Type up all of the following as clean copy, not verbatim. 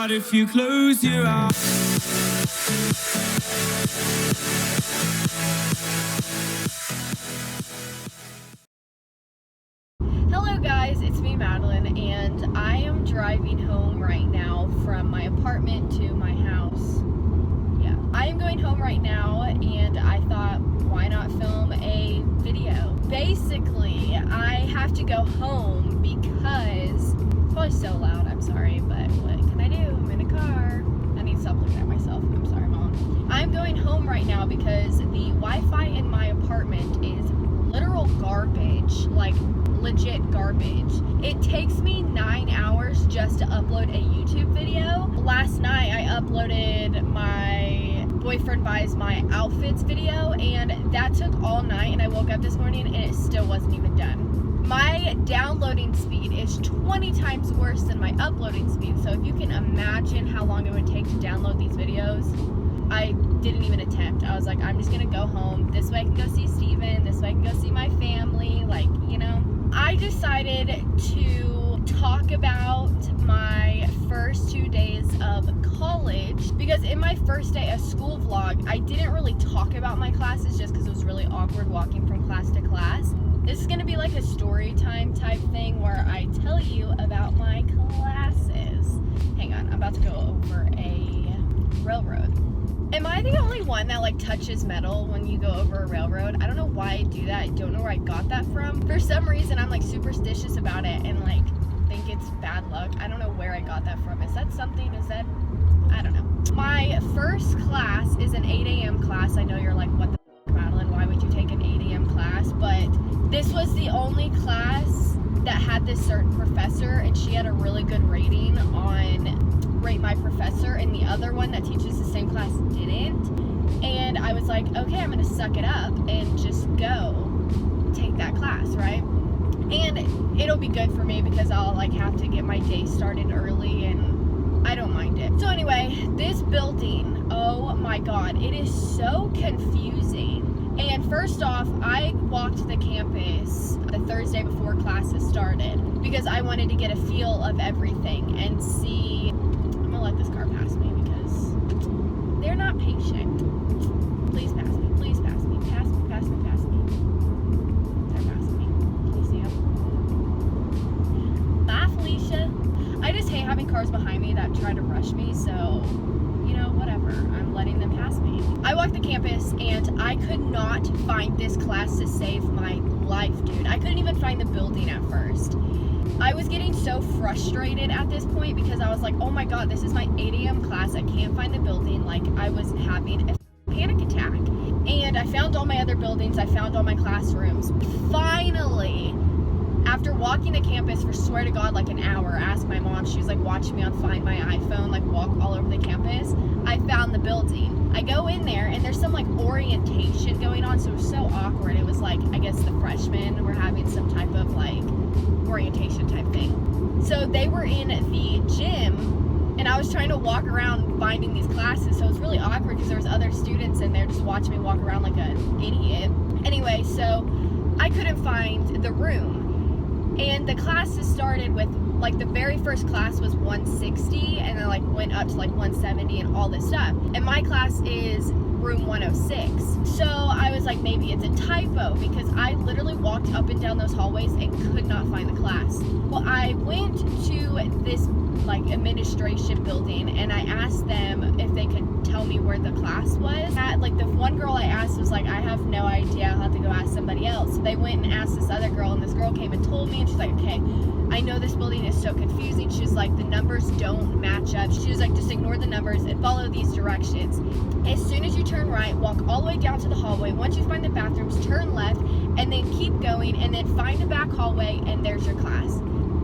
heart if you close your eyes. Hello guys, it's me Madeline, and I am driving home right now from my apartment to my house. Yeah, I am going home right now, and I thought, why not film a video? Basically, I have to go home because it's probably so loud, I'm sorry, but what can I do? I'm in a car. I need to stop looking at myself. I'm sorry, Mom. I'm going home right now because the Wi-Fi in my apartment is literal garbage, like legit garbage. It takes me 9 hours just to upload a YouTube video. Last night I uploaded my boyfriend buys my outfits video, and that took all night, and I woke up this morning and it still wasn't even done. My downloading speed is 20 times worse than my uploading speed, so if you can imagine how long it would take to download these videos, I didn't even attempt. I was like, I'm just gonna go home. This way I can go see Steven, this way I can go see my family, like, you know. I decided to talk about my first 2 days of college because in my first day of school vlog, I didn't really talk about my classes just because it was really awkward walking from class to class. This is gonna be like a story time type thing where I tell you about my classes. Hang on, I'm about to go over a railroad. Am I the only one that like touches metal when you go over a railroad? I don't know why I do that. I don't know where I got that from. For some reason, I'm like superstitious about it and like think it's bad luck. I don't know where I got that from. Is that something? Is that, I don't know. My first class is an 8 a.m. class. I know you're like, what the f, Madeline? Why would you take an 8 a.m. class? But this was the only class that had this certain professor, and she had a really good rating on Rate My Professor, and the other one that teaches the same class didn't. And I was like, okay, I'm gonna suck it up and just go take that class, right? And it'll be good for me because I'll like have to get my day started early, and I don't mind it. So anyway, this building, oh my god, it is so confusing. And first off, I walked the campus the Thursday before classes started because I wanted to get a feel of everything and see. I'm gonna let this car pass me because they're not patient. Please pass me, please pass me, pass me, pass me, pass me. They're passing me. Can you see them? Bye, Felisha. I just hate having cars behind me that try to rush me, so you know, whatever. I'm letting them pass me. I walked the campus and I could not find this class to save my life, dude. I couldn't even find the building at first. I was getting so frustrated at this point because I was like, oh my god, this is my 8 a.m. class. I can't find the building. Like, I was having a panic attack. And I found all my other buildings. I found all my classrooms. Finally, after walking the campus for, swear to god, like an hour, asked my mom, she was like watching me on Find My iPhone, like walk all over the campus, I found the building. I go in there and there's some like orientation going on, so it was so awkward. It was like, I guess the freshmen were having some type of like orientation type thing. So they were in the gym and I was trying to walk around finding these classes, so it was really awkward because there was other students in there just watching me walk around like an idiot. Anyway, so I couldn't find the room. And the classes started with, like, the very first class was 160, and then, like, went up to, like, 170 and all this stuff. And my class is room 106. So I was like, maybe it's a typo, because I literally walked up and down those hallways and could not find the class. Well, I went to this, like, administration building, and I asked them if they could tell me where the class was. Like, the one girl I asked was like, I have no idea, I'll have to go ask somebody else. So they went and asked this other girl, and this girl came and told me, and she's like, okay, I know this building is so confusing. She's like, the numbers don't match up. She was like, just ignore the numbers and follow these directions. As soon as you turn right, walk all the way down to the hallway. Once you find the bathrooms, turn left, and then keep going, and then find a back hallway, and there's your class.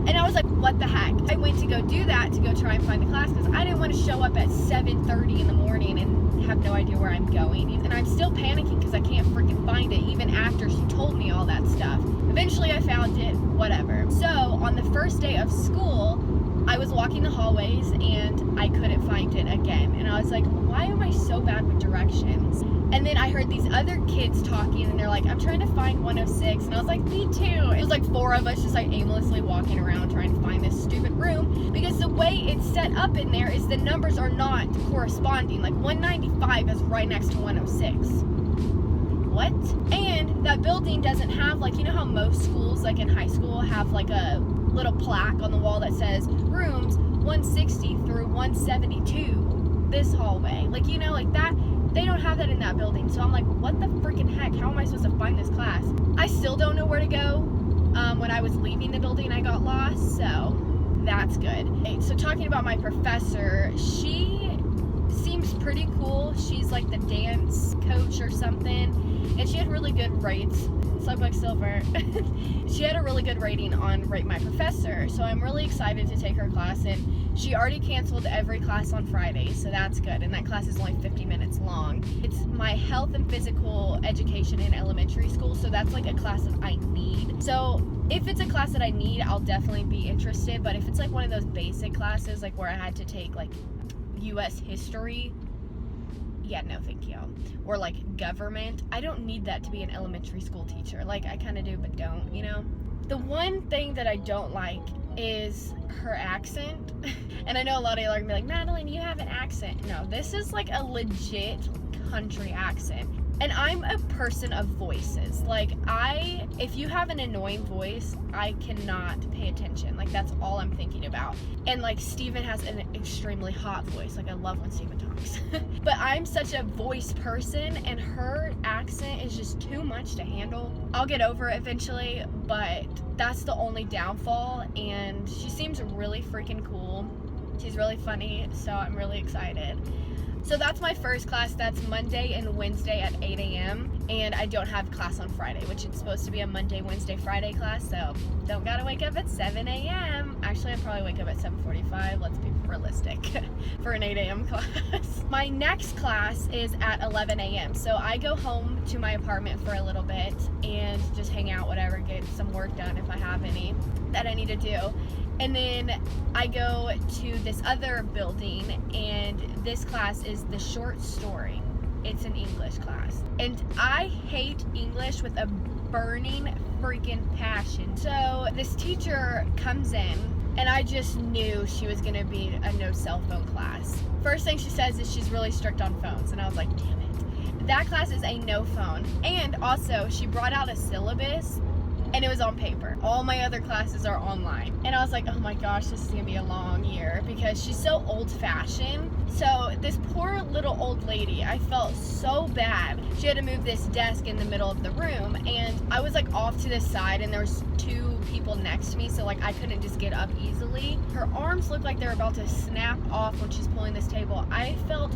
And I was like, what the heck? I went to go do that, to go try and find the class, because I didn't want to show up at 7:30 in the morning and have no idea where I'm going. And I'm still panicking because I can't freaking find it, even after she told me all that stuff. Eventually I found it, whatever. So on the first day of school, I was walking the hallways and I couldn't find it again. And I I was like, why am I so bad with directions? And then I heard these other kids talking, and they're like, I'm trying to find 106. And I was like, me too. It was like 4 of us just like aimlessly walking around trying to find this stupid room, because the way it's set up in there is the numbers are not corresponding. Like 195 is right next to 106. What? And that building doesn't have, like, you know how most schools, like in high school, have like a little plaque on the wall that says rooms 160 through 172, this hallway. Like, you know, like that. They don't have that in that building. So I'm like, what the freaking heck? How am I supposed to find this class? I still don't know where to go. When I was leaving the building, I got lost. So that's good. Okay, so talking about my professor, she seems pretty cool. She's like the dance coach or something. And she had really good rates. Slugbuck Silver. She had a really good rating on Rate My Professor. So I'm really excited to take her class. And she already canceled every class on Friday. So that's good. And that class is only 50 minutes long. It's my health and physical education in elementary school. So that's like a class that I need. So if it's a class that I need, I'll definitely be interested. But if it's like one of those basic classes, like where I had to take like U.S. history, yeah, no thank you. Or like government, I don't need that to be an elementary school teacher. Like I kind of do, but don't, you know? The one thing that I don't like is her accent. And I know a lot of y'all are gonna be like, Madeline, you have an accent. No, this is like a legit country accent. And I'm a person of voices. Like if you have an annoying voice, I cannot pay attention. Like that's all I'm thinking about. And like Steven has an extremely hot voice. Like I love when Steven talks. But I'm such a voice person, and her accent is just too much to handle. I'll get over it eventually, but that's the only downfall. And she seems really freaking cool. She's really funny, so I'm really excited. So that's my first class. That's Monday and Wednesday at 8 a.m. And I don't have class on Friday, which is supposed to be a Monday, Wednesday, Friday class. So don't gotta wake up at 7 a.m. Actually, I'd probably wake up at 7:45. Let's be realistic for an 8 a.m. class. My next class is at 11 a.m. So I go home to my apartment for a little bit and just hang out, whatever, get some work done if I have any that I need to do. And then I go to this other building, and this class is the short story. It's an English class. And I hate English with a burning freaking passion. So this teacher comes in, and I just knew she was gonna be a no cell phone class. First thing she says is she's really strict on phones, and I was like, damn it. That class is a no phone. And also, she brought out a syllabus, and it was on paper. All my other classes are online. And I was like, oh my gosh, this is gonna be a long year, because she's so old-fashioned. So this poor little old lady, I felt so bad. She had to move this desk in the middle of the room, and I was like off to the side, and there was 2 people next to me, so like I couldn't just get up easily. Her arms looked like they were about to snap off when she's pulling this table. I felt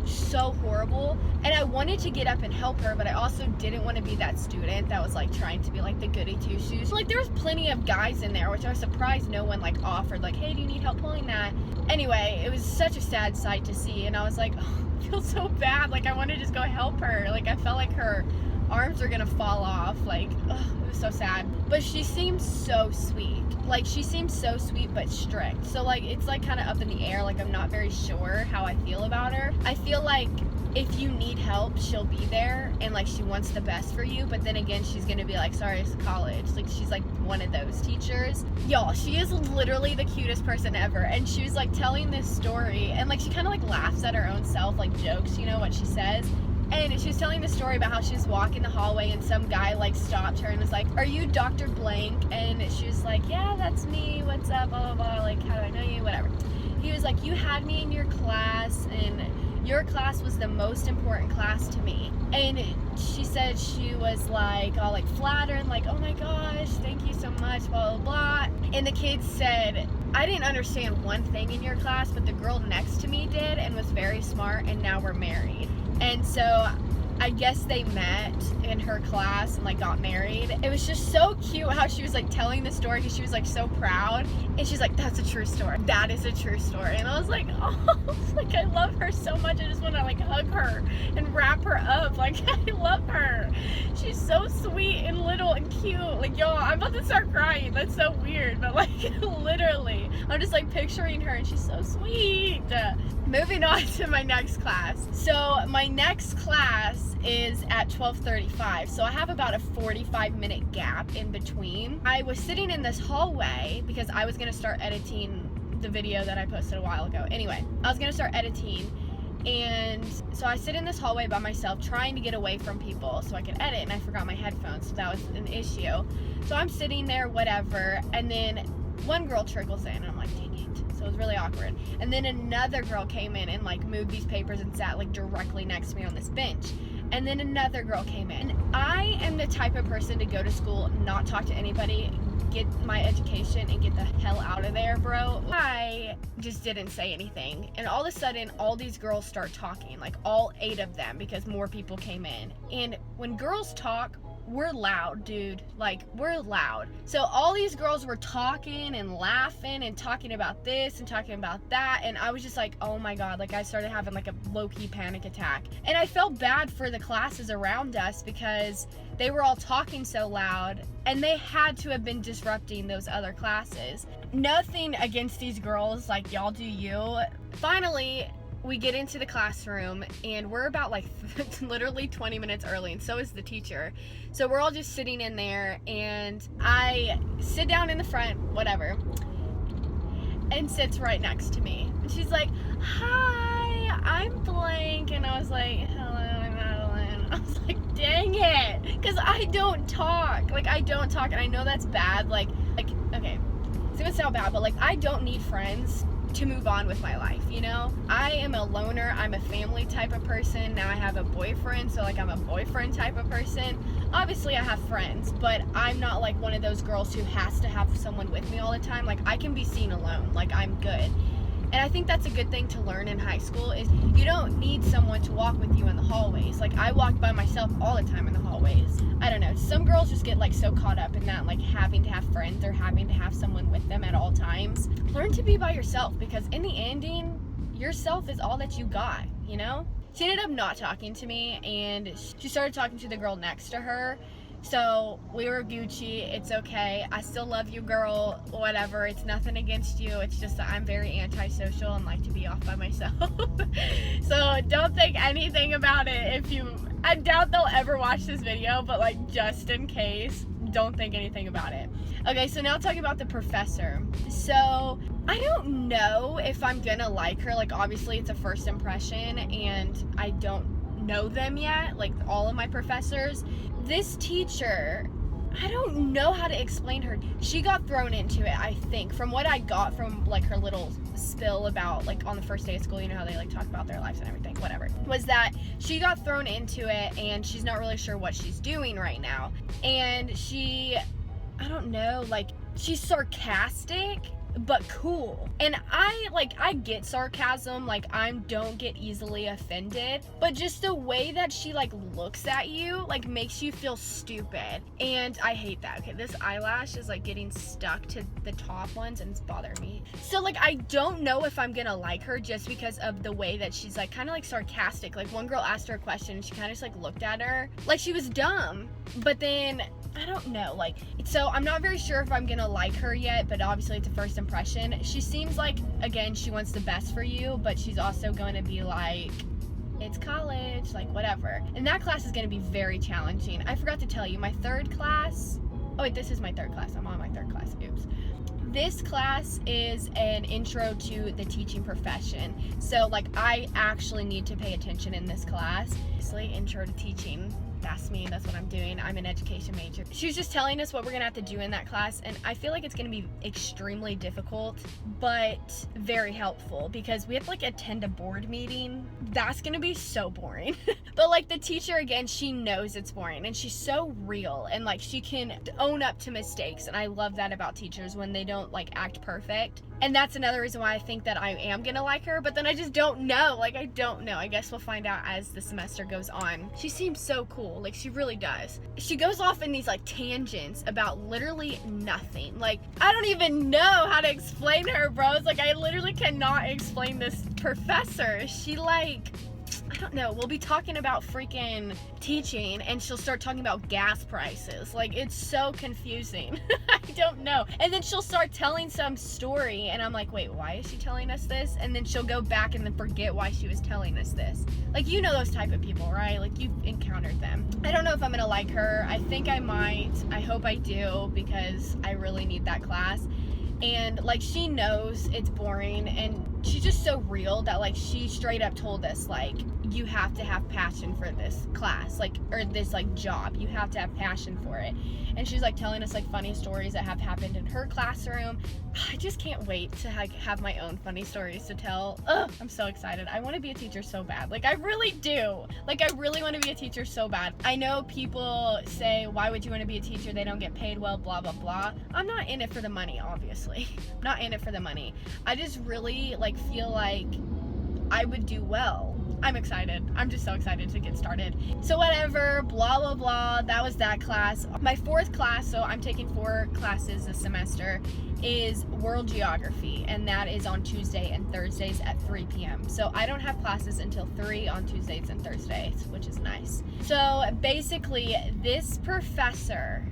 so horrible, and I wanted to get up and help her, but I also didn't want to be that student that was like trying to be like the goody two shoes. Like there was plenty of guys in there, which I was surprised no one like offered like, hey, do you need help pulling that? Anyway, it was such a sad sight to see, and I was like, oh, I feel so bad. Like I wanted to just go help her. Like I felt like her arms were gonna fall off. Like, ugh, it was so sad. But she seems so sweet. Like she seems so sweet but strict. So like it's like kind of up in the air. Like I'm not very sure how I feel about her. I feel like if you need help, she'll be there, and like she wants the best for you. But then again, she's gonna be like, sorry, it's college. Like she's like one of those teachers. Y'all, she is literally the cutest person ever. And she was like telling this story, and like she kind of like laughs at her own self, like jokes, you know what she says. And she was telling the story about how she was walking the hallway, and some guy like stopped her and was like, are you Dr. Blank? And she was like, yeah, that's me, what's up, blah, blah, blah, like, how do I know you, whatever. He was like, you had me in your class, and your class was the most important class to me. And she said she was like all like flattered, like, oh my gosh, thank you so much, blah, blah, blah. And the kids said, I didn't understand one thing in your class, but the girl next to me did and was very smart, and now we're married. And so I guess they met in her class and like got married. It was just so cute how she was like telling the story, because she was like so proud, and she's like, that's a true story, that is a true story. And I was like, oh, like I love her so much. I just want to like hug her and wrap her up. Like I love her. She's so sweet and little and cute. Like y'all, I'm about to start crying. That's so weird, but like literally I'm just like picturing her, and she's so sweet. moving on to my next class. So my next class is at 12:35, so I have about a 45-minute gap in between. I was sitting in this hallway because I was gonna start editing the video that I posted a while ago. Anyway, I was gonna start editing, and so I sit in this hallway by myself trying to get away from people so I could edit, and I forgot my headphones, so that was an issue. So I'm sitting there, whatever, and then one girl trickles in, and I'm like, dang it. So it was really awkward. And then another girl came in and like moved these papers and sat like directly next to me on this bench. And then another girl came in. And I am the type of person to go to school, not talk to anybody, get my education, and get the hell out of there, bro. I just didn't say anything. And all of a sudden, all these girls start talking, like all 8 of them, because more people came in. And when girls talk, we're loud, dude. Like, we're loud. So all these girls were talking and laughing and talking about this and talking about that, and I was just like, oh my god, like I started having like a low-key panic attack. And I felt bad for the classes around us because they were all talking so loud, and they had to have been disrupting those other classes. Nothing against these girls, like, y'all do you. Finally, we get into the classroom, and we're about like literally 20 minutes early, and so is the teacher. So we're all just sitting in there, and I sit down in the front, whatever, and sits right next to me. And she's like, hi, I'm blank. And I was like, hello, I'm Madeline. I was like, dang it, because I don't talk. Like, I don't talk, and I know that's bad. Like, okay, it's gonna sound bad, but like, I don't need friends to move on with my life, you know? I am a loner, I'm a family type of person. Now I have a boyfriend, so like I'm a boyfriend type of person. Obviously I have friends, but I'm not like one of those girls who has to have someone with me all the time. Like, I can be seen alone, like I'm good. And I think that's a good thing to learn in high school, is you don't need someone to walk with you in the hallways. Like, I walk by myself all the time in the hallways. I don't know, some girls just get like so caught up in that, like having to have friends or having to have someone with them at all times. Learn to be by yourself, because in the ending, yourself is all that you got, you know? She ended up not talking to me, and she started talking to the girl next to her. So we were Gucci. It's okay. I still love you, girl. Whatever. It's nothing against you. It's just that I'm very antisocial and like to be off by myself. So don't think anything about it. I doubt they'll ever watch this video, but like, just in case, don't think anything about it. Okay, so now talking about the professor. So I don't know if I'm gonna like her. Like, obviously it's a first impression, and I don't know them yet, like all of my professors. This teacher, I don't know how to explain her. She got thrown into it, I think, from what I got from like her little spill about like on the first day of school, you know how they like talk about their lives and everything, whatever, was that she got thrown into it, and she's not really sure what she's doing right now. And I don't know, like, she's sarcastic but cool. And I get sarcasm, like I don't get easily offended, but just the way that she like looks at you like makes you feel stupid, and I hate that. Okay, this eyelash is like getting stuck to the top ones, and it's bothering me. So like, I don't know if I'm gonna like her just because of the way that she's like kind of like sarcastic. Like, one girl asked her a question, and she kind of just like looked at her like she was dumb, but then I don't know, like, so I'm not very sure if I'm gonna like her yet, but obviously it's a first impression. She seems like, again, she wants the best for you, but she's also going to be like, it's college, like whatever. And that class is going to be very challenging. I forgot to tell you, my third class, oh wait, this is my third class, I'm on my third class, oops. This class is an intro to the teaching profession. So like, I actually need to pay attention in this class. Obviously, intro to teaching. That's me, that's what I'm doing. I'm an education major. She was just telling us what we're gonna have to do in that class, and I feel like it's gonna be extremely difficult, but very helpful, because we have to like attend a board meeting. That's gonna be so boring. But like, the teacher, again, she knows it's boring, and she's so real, and like, she can own up to mistakes, and I love that about teachers, when they don't like act perfect. And that's another reason why I think that I am gonna like her, but then I just don't know. Like, I don't know. I guess we'll find out as the semester goes on. She seems so cool. Like, she really does. She goes off in these like tangents about literally nothing. Like, I don't even know how to explain her, bros. Like, I literally cannot explain this professor. She like, I don't know, we'll be talking about freaking teaching and she'll start talking about gas prices. Like, it's so confusing. I don't know. And then she'll start telling some story and I'm like, wait, why is she telling us this? And then she'll go back and then forget why she was telling us this. Like, you know those type of people, right? Like, you've encountered them. I don't know if I'm gonna like her. I think I might. I hope I do, because I really need that class. And like, she knows it's boring and she's just so real that like she straight up told us, like, you have to have passion for this class, like, or this like job. You have to have passion for it. And she's like telling us like funny stories that have happened in her classroom. I just can't wait to have my own funny stories to tell. Ugh, I'm so excited. I want to be a teacher so bad. Like, I really do. Like, I really want to be a teacher so bad. I know people say, why would you want to be a teacher? They don't get paid well, blah, blah, blah. I'm not in it for the money, obviously. I'm not in it for the money. I just really like feel like I would do well. I'm excited. I'm just so excited to get started. So whatever, blah, blah, blah. That was that class. My fourth class, so I'm taking 4 classes this semester, is World Geography, and that is on Tuesday and Thursdays at 3 p.m. So I don't have classes until 3 on Tuesdays and Thursdays, which is nice. So basically, this professor,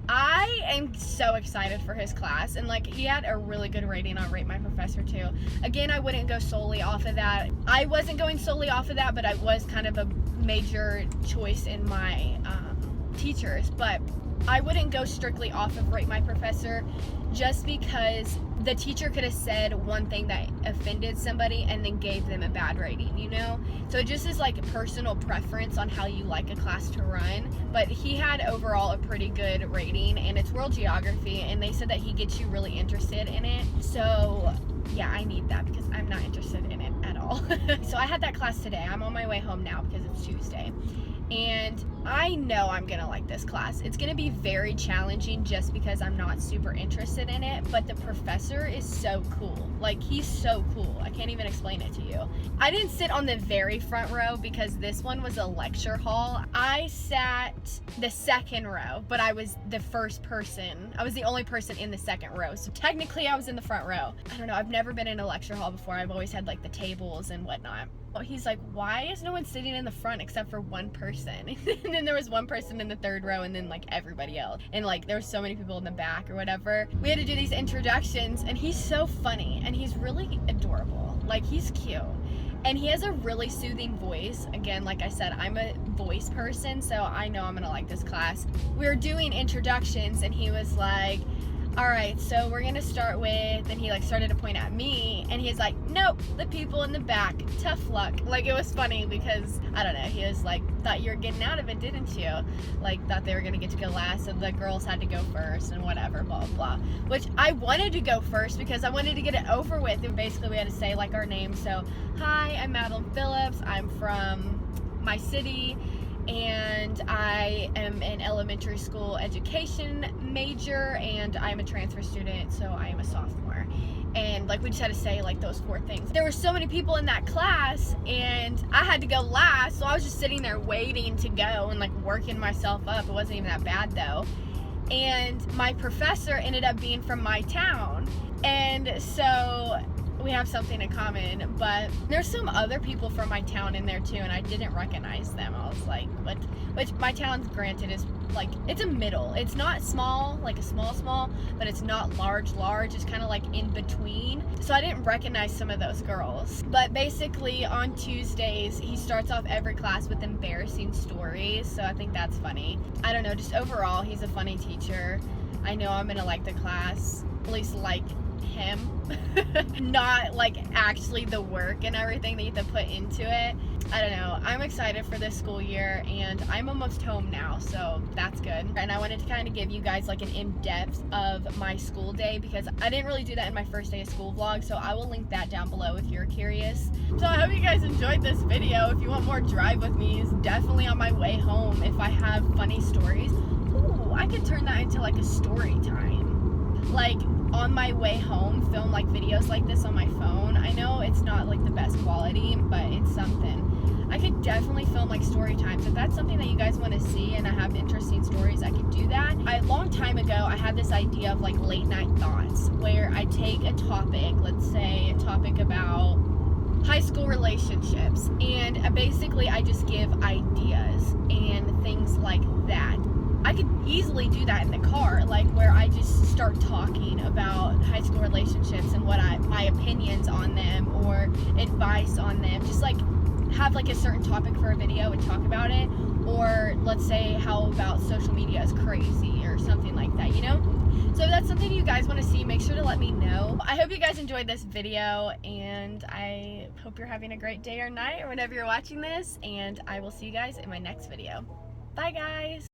I am so excited for his class, and like, he had a really good rating on Rate My Professor too. Again, I wouldn't go solely off of that. I wasn't going solely off of that, but I was kind of a major choice in my teachers. But I wouldn't go strictly off of Rate My Professor, just because the teacher could have said one thing that offended somebody and then gave them a bad rating, you know? So it just is like a personal preference on how you like a class to run. But he had overall a pretty good rating, and it's World Geography, and they said that he gets you really interested in it. So yeah, I need that because I'm not interested in it at all. So I had that class today. I'm on my way home now because it's Tuesday. And I know I'm gonna like this class. It's gonna be very challenging just because I'm not super interested in it, but the professor is so cool. Like, he's so cool. I can't even explain it to you. I didn't sit on the very front row because this one was a lecture hall. I sat the second row, but I was the first person. I was the only person in the second row. So technically I was in the front row. I don't know, I've never been in a lecture hall before. I've always had like the tables and whatnot. He's like, why is no one sitting in the front except for one person? And then there was one person in the third row, and then like everybody else, and like there were so many people in the back or whatever. We had to do these introductions, and he's so funny and he's really adorable. Like, he's cute, and he has a really soothing voice. Again, like I said, I'm a voice person, so I know I'm gonna like this class. We were doing introductions and he was like, all right, so we're gonna start with, and he like started to point at me, and he's like, nope, the people in the back, tough luck. Like, it was funny because, I don't know, he was like, thought you were getting out of it, didn't you? Like, thought they were gonna get to go last, and the girls had to go first, and whatever, blah, blah, blah. Which I wanted to go first because I wanted to get it over with, and basically we had to say like our names. So, hi, I'm Madeline Phillips, I'm from my city, and I am an elementary school education major, and I'm a transfer student, so I am a sophomore. And like, we just had to say like those 4 things. There were so many people in that class, and I had to go last, so I was just sitting there waiting to go and like working myself up. It wasn't even that bad though. And my professor ended up being from my town, and so we have something in common. But there's some other people from my town in there too, and I didn't recognize them. I was like, what? Which my town, granted, is like, it's a middle. It's not small, like a small, but it's not large. It's kind of like in between. So I didn't recognize some of those girls. But basically on Tuesdays, he starts off every class with embarrassing stories. So I think that's funny. I don't know, just overall, he's a funny teacher. I know I'm gonna like the class, at least like him. Not like actually the work and everything that you have to put into it. I don't know, I'm excited for this school year, and I'm almost home now, so that's good. And I wanted to kind of give you guys like an in-depth of my school day, because I didn't really do that in my first day of school vlog, so I will link that down below if you're curious. So I hope you guys enjoyed this video. If you want more drive with me, it's definitely on my way home. If I have funny stories, ooh, I could turn that into like a story time. Like, on my way home, film like videos like this on my phone. I know it's not like the best quality, but it's something. I could definitely film like story times. If that's something that you guys want to see and I have interesting stories, I could do that. A long time ago, I had this idea of like late night thoughts, where I take a topic, let's say a topic about high school relationships, and basically I just give ideas and things like that. I could easily do that in the car, like where I just start talking about high school relationships and what my opinions on them or advice on them. Just like have like a certain topic for a video and talk about it. Or let's say, how about social media is crazy or something like that, you know? So if that's something you guys want to see, make sure to let me know. I hope you guys enjoyed this video, and I hope you're having a great day or night or whenever you're watching this, and I will see you guys in my next video. Bye guys!